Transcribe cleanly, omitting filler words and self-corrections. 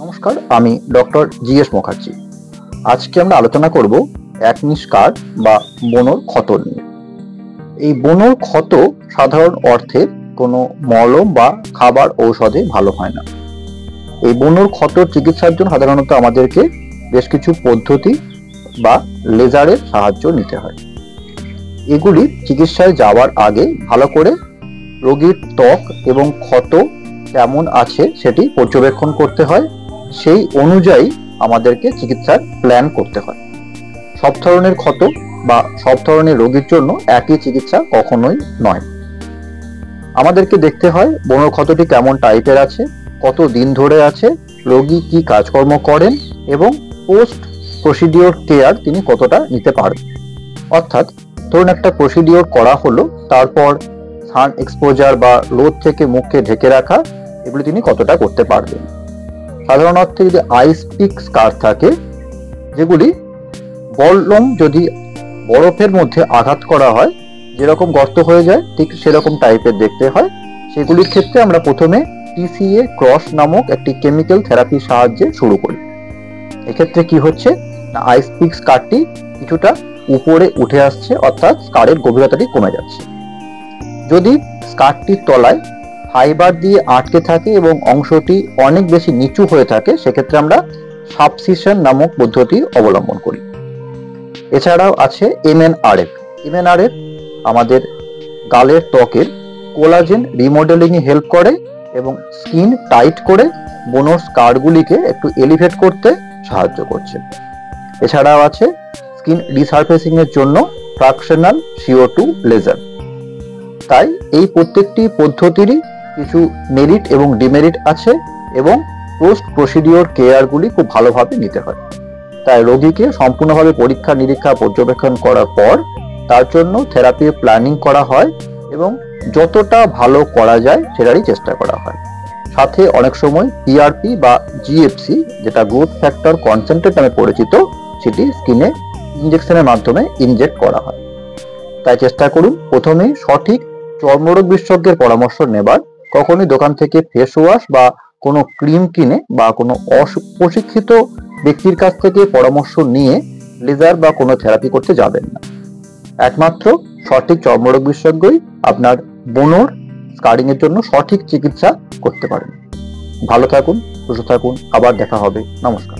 নমস্কার, আমি doctor GS Mukherjee. আজকে আমরা আলোচনা করব অ্যাকনি স্কার বা ব্রণর ক্ষত নিয়ে। এই ব্রণর ক্ষত সাধারণ অর্থে কোনো মলম বা খাবার ঔষধে ভালো হয় না। এই ব্রণর ক্ষতর চিকিৎসার জন্য সাধারণত আমাদেরকে বেশ কিছু পদ্ধতি বা লেজারের সাহায্য নিতে হয়। এগুলি চিকিৎসায় যাওয়ার আগে ভালো করে রোগীর ত্বক এবং ক্ষত কেমন আছে সেটি পর্যবেক্ষণ করতে হয়। সেই অনুযায়ী আমাদেরকে চিকিৎসার প্ল্যান করতে হয়। সব ধরনের ক্ষত বা সব ধরনের রোগীর জন্য একই চিকিৎসা কখনোই নয়। আমাদেরকে দেখতে হয় ব্রণ ক্ষতটি কেমন টাইপের আছে, কত দিন ধরে আছে, রোগী কি কাজকর্ম করেন এবং পোস্ট প্রসিডিওর কেয়ার তিনি কতটা নিতে পারেন। অর্থাৎ ধরুন একটা প্রসিডিওর করা হলো, তারপর সান এক্সপোজার বা রোদ থেকে মুখকে ঢেকে রাখা, এগুলি তিনি কতটা করতে পারবেন। সাধারণ অর্থে যদি আইস পিক স্কার থাকে, যেগুলি বললম যদি বরফের মধ্যে আঘাত করা হয় যেরকম গর্ত হয়ে যায় ঠিক সেরকম টাইপের দেখতে হয়, সেগুলির ক্ষেত্রে আমরা প্রথমে টিসিএ ক্রস নামক একটি কেমিক্যাল থেরাপির সাহায্যে শুরু করি। এক্ষেত্রে কি হচ্ছে না, আইস পিক স্কারটি কিছুটা উপরে উঠে আসছে, অর্থাৎ স্কারের গভীরতাটি কমে যাচ্ছে। যদি স্কারটির তলায় ফাইবার দিয়ে আটকে থাকে এবং অংশটি অনেক বেশি নিচু হয়ে থাকে, সেক্ষেত্রে আমরা সাবসিশন নামক পদ্ধতি অবলম্বন করি। এছাড়াও আছে এমএনআরএফ। এমএনআরএফ আমাদের গালের ত্বকের কোলাজেন রিমডেলিং এ হেল্প করে এবং স্কিন টাইট করে ব্রণর স্কারগুলিকে একটু এলিভেট করতে সাহায্য করছে। এছাড়াও আছে স্কিন রিসারফেসিং এর জন্য ফ্র্যাকশনাল CO2 লেজার। তাই এই প্রত্যেকটি পদ্ধতিরই কিছু মেরিট এবং ডিমেরিট আছে এবং পোস্ট প্রসিডিওর কেয়ারগুলি খুব ভালোভাবে নিতে হয়। তাই রোগীকে সম্পূর্ণভাবে পরীক্ষা নিরীক্ষা পর্যবেক্ষণ করার পর তার জন্য থেরাপির প্ল্যানিং করা হয় এবং যতটা ভালো করা যায় সেটারই চেষ্টা করা হয়। সাথে অনেক সময় PRP বা GFC, যেটা গ্রোথ ফ্যাক্টর কনসেন্ট্রেট নামে পরিচিত, সেটি স্কিনে ইনজেকশনের মাধ্যমে ইনজেক্ট করা হয়। তাই চেষ্টা করুন প্রথমেই সঠিক চর্মরোগ বিশেষজ্ঞের পরামর্শ নেবার। কখনোই দোকান থেকে ফেস ওয়াশ বা কোনো ক্রিম কিনে বা কোনো অপ্রশিক্ষিত ব্যক্তির কাছ থেকে পরামর্শ নিয়ে লেজার বা কোনো থেরাপি করতে যাবেন না। একমাত্র সঠিক চর্মরোগ বিশেষজ্ঞই আপনার ব্রণর স্কারিং এর জন্য সঠিক চিকিৎসা করতে পারেন। ভালো থাকুন, সুস্থ থাকুন, আবার দেখা হবে। নমস্কার।